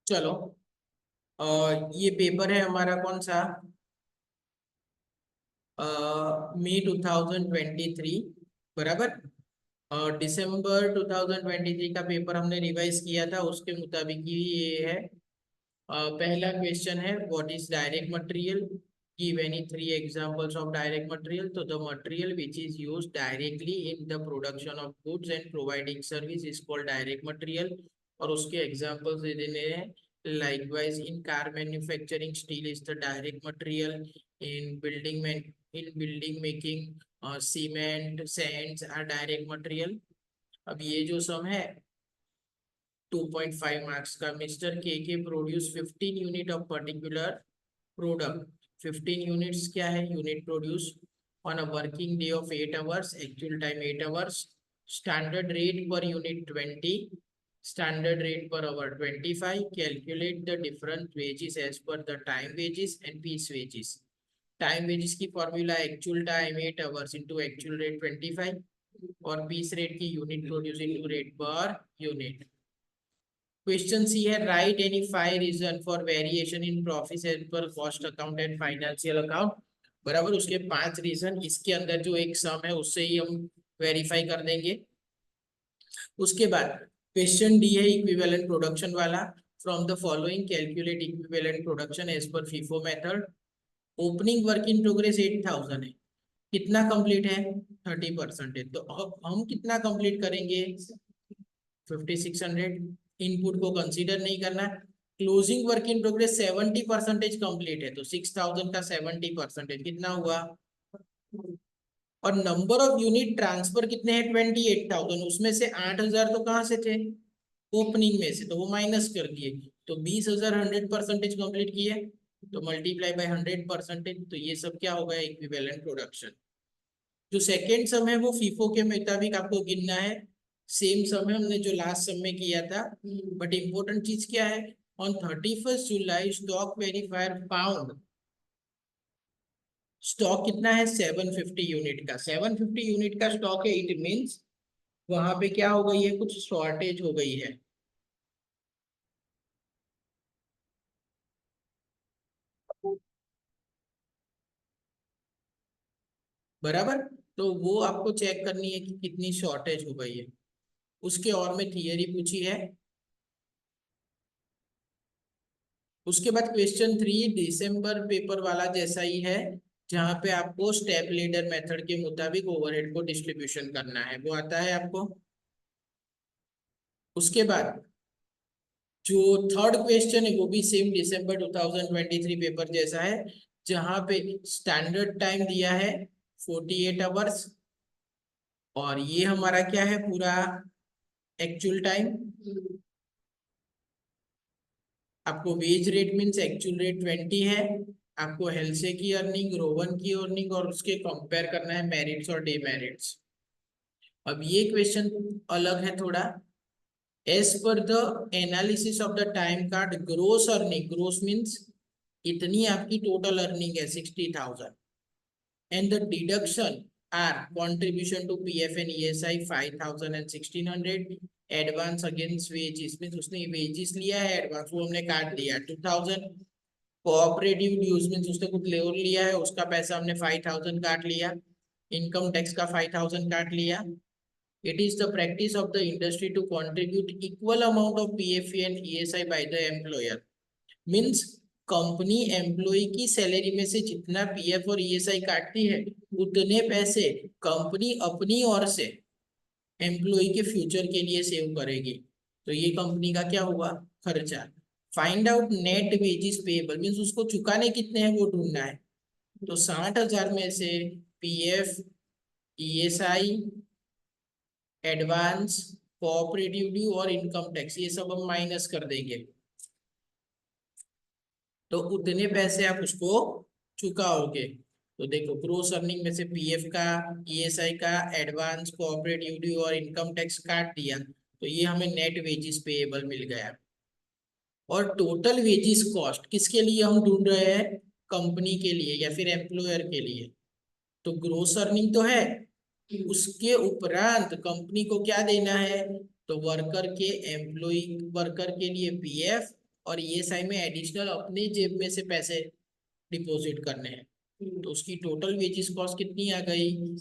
चलो, ये पेपर है हमारा कौन सा, मई 2023, बराबर। दिसंबर 2023 का पेपर हमने रिवाइज किया था, उसके मुताबिक ही ये है। पहला क्वेश्चन है, what is direct material, give any 3 examples of direct material. तो the material which is used directly in the production of goods and providing service is called direct material. और उसके एग्जांपल्स दे देने हैं। Likewise in car manufacturing steel is the direct material, in building making cement sands are direct material. अब ये जो सम है 2.5 marks का, mister K produce 15 unit of particular product. 15 units क्या है, unit produce on a working day of 8 hours, actual time 8 hours, standard rate per unit 20, standard rate per hour 25, calculate the different wages as per the time wages and piece wages. Time wages की formula actual time 8 hours into actual rate 25, और piece rate की unit produce into rate per unit. Question C है, write any 5 reason for variation in profit as per cost account and financial account, बराबर। उसके 5 reason, इसके अंदर जो एक सम है उससे ही हम वेरीफाई कर देंगे। उसके बाद क्वेश्चन डी है इक्विवेलेंट प्रोडक्शन वाला, from the following calculate equivalent production as per FIFO method. Opening work in progress 8000 है, कितना कंप्लीट है 30% है, तो अब हम कितना कंप्लीट करेंगे 5600। इनपुट को कंसीडर नहीं करना। Closing work in progress 70% complete है, तो 6000 का 70% कितना हुआ। और नंबर ऑफ यूनिट ट्रांसफर कितने हैं 28,000, उसमें से 8000 तो कहाँ से थे, ओपनिंग में से, तो वो माइनस कर दिए। तो 20,000 100% कंप्लीट किए, तो मल्टीप्लाई बाय 100%, तो ये सब क्या होगा, इक्विवेलेंट प्रोडक्शन। जो सेकेंड सम है वो फीफो के मुताबिक आपको गिनना है। सेम सम है हमने जो लास्ट सम में किया था, बट इम्पोर्टेंट चीज क्या है, on 31 July stock verifier found, stock कितना है 750 यूनिट का, 750 यूनिट का स्टॉक है, इट मींस वहां पे क्या हो गई है, कुछ शॉर्टेज हो गई है। बराबर, तो वो आपको चेक करनी है कि कितनी शॉर्टेज हो गई है। उसके और में थियरी पूछी है। उसके बाद क्वेश्चन 3 दिसंबर पेपर वाला जैसा ही है, जहां पे आपको स्टेप लीडर मेथड के मुताबिक ओवरहेड को डिस्ट्रीब्यूशन करना है, वो आता है आपको। उसके बाद जो थर्ड क्वेश्चन है वो भी सेम दिसंबर 2023 पेपर जैसा है, जहां पे स्टैंडर्ड टाइम दिया है 48 आवर्स, और ये हमारा क्या है पूरा एक्चुअल टाइम। आपको wage rate means actual rate 20 है। आपको हेल्से की अर्निंग, रोवन की अर्निंग, और उसके कंपेयर करना है मेरिट्स और डीमेरिट्स। अब ये क्वेश्चन अलग है थोड़ा। As per the analysis of the time card gross earning, gross means इतनी आपकी टोटल अर्निंग है 60,000, and the deduction are contribution to PF and ESI 5,000 and 1,600, advance against wages means उसने वेजेस लिया है, एडवांस वो हमने काट दिया 2,000। कोऑपरेटिव ड्यूज मीन्स उसने कुछ लोन लिया है, उसका पैसा हमने 5,000 काट लिया। इनकम टैक्स का 5,000 काट लिया। It is the practice of the industry to contribute equal amount of PF and ESI by the employer, means company employ की सैलरी में से जितना PF और ESI काटती है, उतने पैसे कंपनी अपनी ओर से एम्प्लॉय के फ्यूचर के लिए सेव करेगी। तो ये कंपनी का क्या हुआ, खर्चा। Find out net wages payable means उसको चुकाने कितने हैं वो ढूंढना है। तो 60,000 में से PF, ESI, advance, cooperative due और इनकम टैक्स, ये सब हम माइनस कर देंगे, तो उतने पैसे आप उसको चुकाओगे। तो देखो ग्रोस अर्निंग में से PF का, ESI का, एडवांस, कोऑपरेटिव ड्यू और इनकम टैक्स काट दिया, तो ये हमें नेट वेजेस पेएबल मिल गया। और टोटल वेजेस कॉस्ट किसके लिए हम ढूंढ रहे हैं, कंपनी के लिए या फिर एम्प्लॉयर के लिए। तो ग्रोस अर्निंग तो है, उसके उपरांत कंपनी को क्या देना है, तो वर्कर के लिए पीएफ और ईएसआई में एडिशनल अपने जेब में से पैसे डिपॉजिट करने हैं। तो उसकी टोटल वेजेस कॉस्ट कितनी आ गई,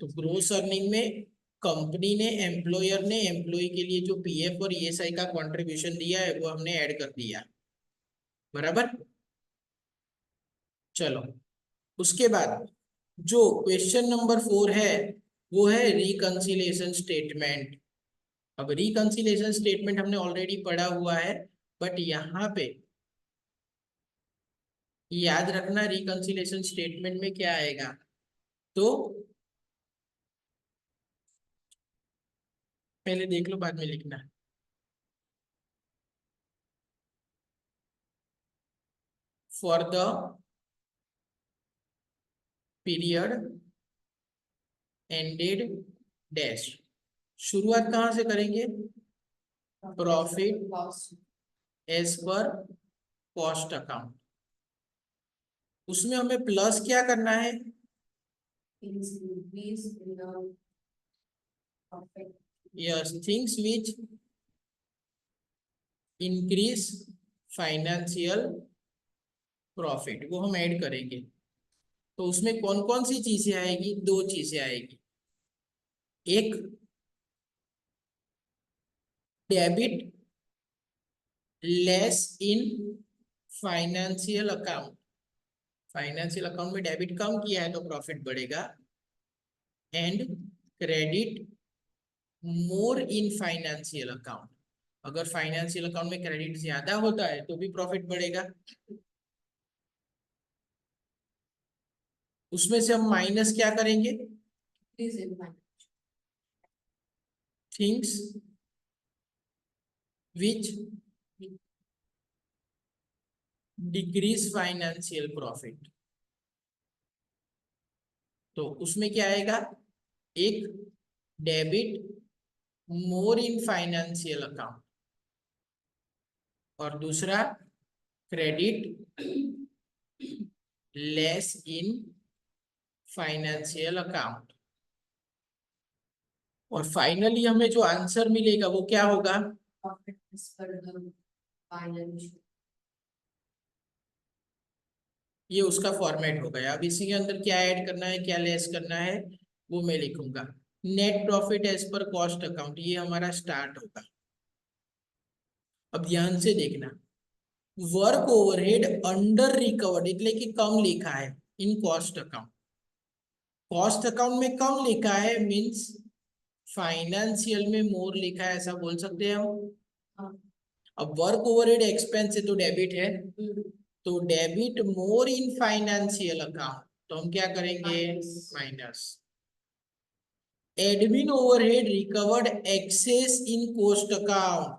तो ग्रोस अर्निंग में कंपनी ने एम्प्लॉयर ने एम्प्लॉय के लिए जो पीएफ और ईएसआई का कंट्रीब्यूशन दिया है वो हमने ऐड कर दिया, बराबर। चलो उसके बाद जो क्वेश्चन नंबर 4 है वो है रिकंसिलिएशन स्टेटमेंट। अब रिकंसिलिएशन स्टेटमेंट हमने ऑलरेडी पढ़ा हुआ है, बट यहाँ पे याद रखना रिकंसिलिएशन स्टेटमेंट में क्या आएगा, तो पहले देख लो बाद में लिखना। For the period ended dash, शुरुआत कहां से करेंगे, profit as per cost account. उसमें हमें प्लस क्या करना है, yes things which increase financial profit, वो हम ऐड करेंगे। तो उसमें कौन कौन सी चीजें आएगी, दो चीजें आएगी, एक debit less in financial account, financial account में डेबिट कम किया है तो प्रॉफिट बढ़ेगा, and credit more in financial account, अगर फाइनेंशियल अकाउंट में क्रेडिट ज्यादा होता है तो भी प्रॉफिट बढ़ेगा। उसमें से हम माइनस क्या करेंगे, things which decrease financial profit. तो उसमें क्या आएगा, एक debit more in financial account और दूसरा credit less in financial account. और फाइनली हमें जो आंसर मिलेगा वो क्या होगा, ये उसका फॉर्मेट हो गया। अब इसी के अंदर क्या ऐड करना है क्या लेस करना है वो मैं लिखूंगा। Net profit as per cost account, ये हमारा स्टार्ट होगा। अब ध्यान से देखना, वर्क ओवरहेड अंडर रिकवर्ड એટલે कि कम लिखा है इन कॉस्ट अकाउंट, कॉस्ट अकाउंट में कम लिखा है मींस फाइनेंशियल में मोर लिखा है, ऐसा बोल सकते हैं हम। अब वर्क ओवरहेड एक्सपेंस है तो डेबिट है, तो debit more in financial account, तो हम क्या करेंगे, minus. Admin overhead recovered excess in cost account,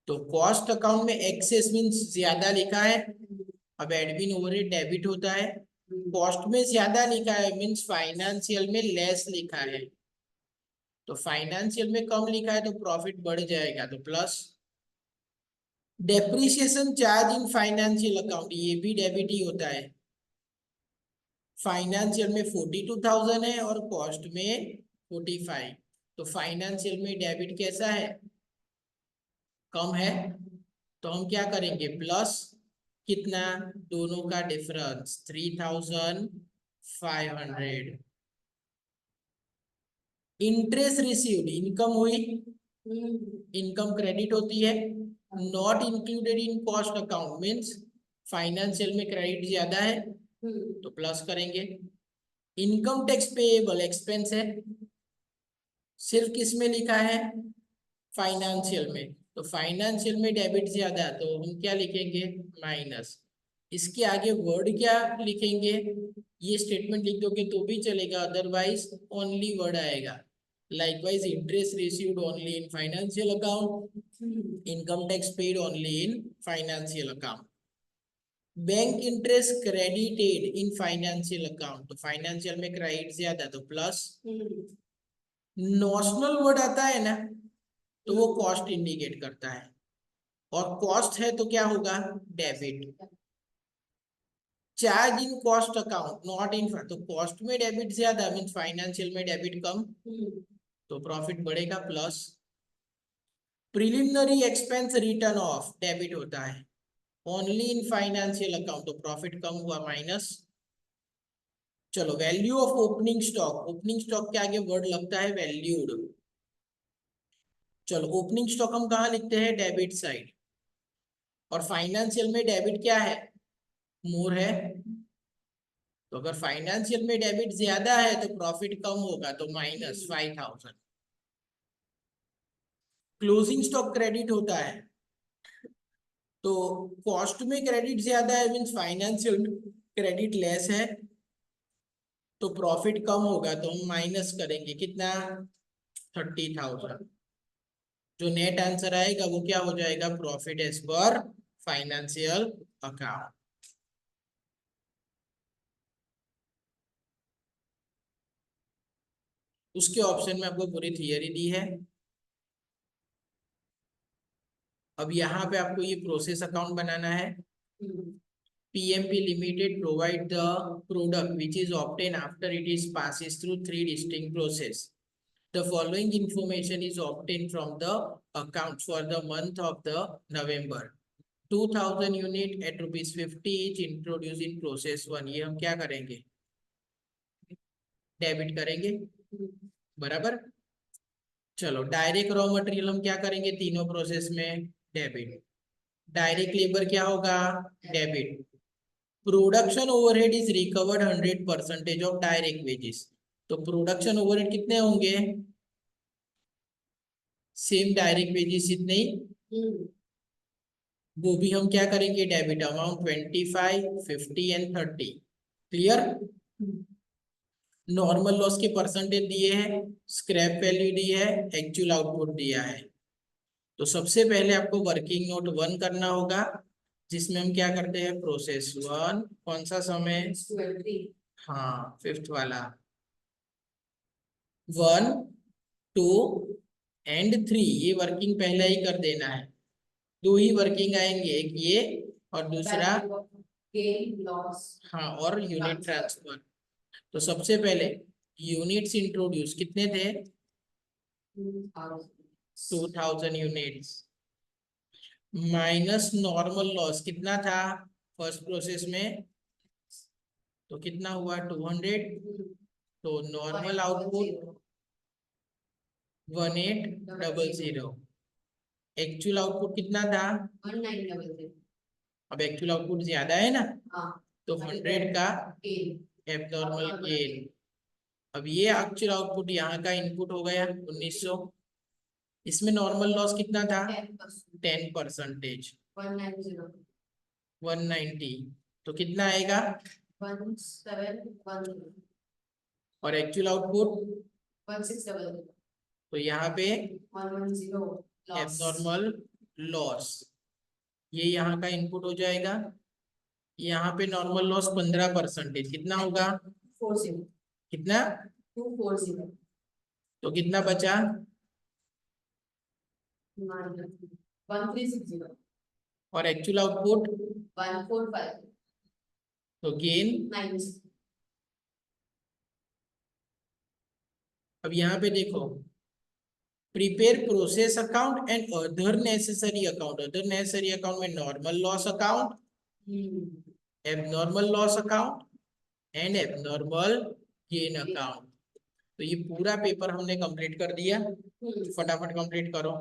तो कॉस्ट अकाउंट में एक्सेस मींस ज्यादा लिखा है, अब एडमिन ओवरहेड डेबिट होता है, कॉस्ट में ज्यादा लिखा है मींस फाइनेंशियल में लेस लिखा है, तो फाइनेंशियल में कम लिखा है तो प्रॉफिट बढ़ जाएगा तो plus. Depreciation charge in financial account, ये भी डेबिट ही होता है, फाइनेंशियल में 42,000 है और कॉस्ट में 45, तो फाइनेंशियल में डेबिट कैसा है, कम है, तो हम क्या करेंगे प्लस, कितना, दोनों का डिफरेंस 3,500। इंटरेस्ट रिसीव्ड इनकम हुई, इनकम क्रेडिट होती है, not included in cost account means financial में क्रेडिट ज्यादा है तो प्लस करेंगे। इनकम टैक्स पेएबल एक्सपेंस है, सिर्फ किस में लिखा है, फाइनेंशियल में, तो फाइनेंशियल में डेबिट ज्यादा तो हम क्या लिखेंगे, माइनस। इसके आगे वर्ड क्या लिखेंगे, ये स्टेटमेंट लिख दोगे तो भी चलेगा, अदरवाइज ओनली वर्ड आएगा। Likewise, interest received only in financial account, income tax paid only in financial account. Bank interest credited in financial account, तो फाइनेंशियल में क्रेडिट ज्यादा तो प्लस। नॉशनल वर्ड आता है ना तो वो कॉस्ट इंडिकेट करता है, और कॉस्ट है तो क्या होगा, debit. Charge in cost account not in, तो कॉस्ट में डेबिट ज्यादा मीन फाइनेंशियल में डेबिट कम, तो प्रॉफिट बढ़ेगा plus. Preliminary expense return of debit होता है ओनली इन फाइनेंशियल अकाउंट, तो प्रॉफिट कम हुआ माइनस। चलो वैल्यू ऑफ ओपनिंग स्टॉक के आगे वर्ड लगता है वैल्यूड। चलो ओपनिंग स्टॉक हम कहाँ लिखते हैं, डेबिट साइड, और फाइनेंशियल में डेबिट क्या है, मोर है, तो अगर फाइनेंशियल में डेबिट ज्यादा है तो प्रॉफिट कम होगा, तो -5000। क्लोजिंग स्टॉक क्रेडिट होता है, तो कॉस्ट में क्रेडिट ज्यादा है मीन्स फाइनेंशियल में क्रेडिट लेस है, तो प्रॉफिट कम होगा, तो हम माइनस करेंगे कितना, 30,000। जो नेट आंसर आएगा वो क्या हो जाएगा, profit as per financial account. उसके ऑप्शन में आपको पूरी थियरी दी है। अब यहाँ पे आपको ये प्रोसेस अकाउंट बनाना है। PMP Limited provide the product which is obtained after it is passes through 3 distinct process. The following information is obtained from the account for the month of the November. 2000 unit at ₹50 each introduced in process 1. ये हम क्या करेंगे, debit करेंगे, बराबर। चलो direct raw material हम क्या करेंगे, तीनों प्रोसेस में डेबिट। डायरेक्ट लेबर क्या होगा, debit. Production overhead is recovered 100% of direct wages, तो प्रोडक्शन ओवरहेड कितने होंगे, सेम डायरेक्ट वेजेस इतने ही, वो भी हम क्या करेंगे, debit amount 25, 50 and 30। Clear. Normal loss के परसेंटेज दिए हैं, स्क्रैप वैल्यू दी है, एक्चुअल आउटपुट दिया है। तो सबसे पहले आपको वर्किंग नोट 1 करना होगा, जिसमें हम क्या करते हैं, प्रोसेस 1, कौन सा समय, हाँ 5th वाला, 1, 2 एंड 3, ये वर्किंग पहले ही कर देना है। 2 ही वर्किंग आएंगे, एक ये और दूसरा हाँ और यूनिट ट्रांसफर। तो सबसे पहले यूनिट्स इंट्रोड्यूस कितने थे, 2000 यूनिट्स, माइनस नॉर्मल लॉस कितना था फर्स्ट प्रोसेस में, तो कितना हुआ 200, तो नॉर्मल आउटपुट 1800। एक्चुअल आउटपुट कितना था, 1900। अब एक्चुअल आउटपुट ज्यादा है ना, तो 100 का एबनॉर्मल गेन। अब ये एक्चुअल आउटपुट यहाँ का इनपुट हो गया 1900, इसमें नॉर्मल लॉस कितना था, 10%, 190, तो कितना आएगा 1710, और एक्चुअल आउटपुट 1600, तो यहाँ पे 110 एबनॉर्मल लॉस, ये यहाँ का इनपुट हो जाएगा। यहाँ पे नॉर्मल लॉस 15%, कितना होगा 40, कितना 240, तो कितना बचा 1360, और एक्चुअल आउटपुट 145, तो गेन 90। अब यहाँ पे देखो, prepare process account and other necessary account. Other necessary account में normal loss account, abnormal loss account and abnormal gain account. तो ये पूरा पेपर हमने कंप्लीट कर दिया, फटाफट कंप्लीट करो।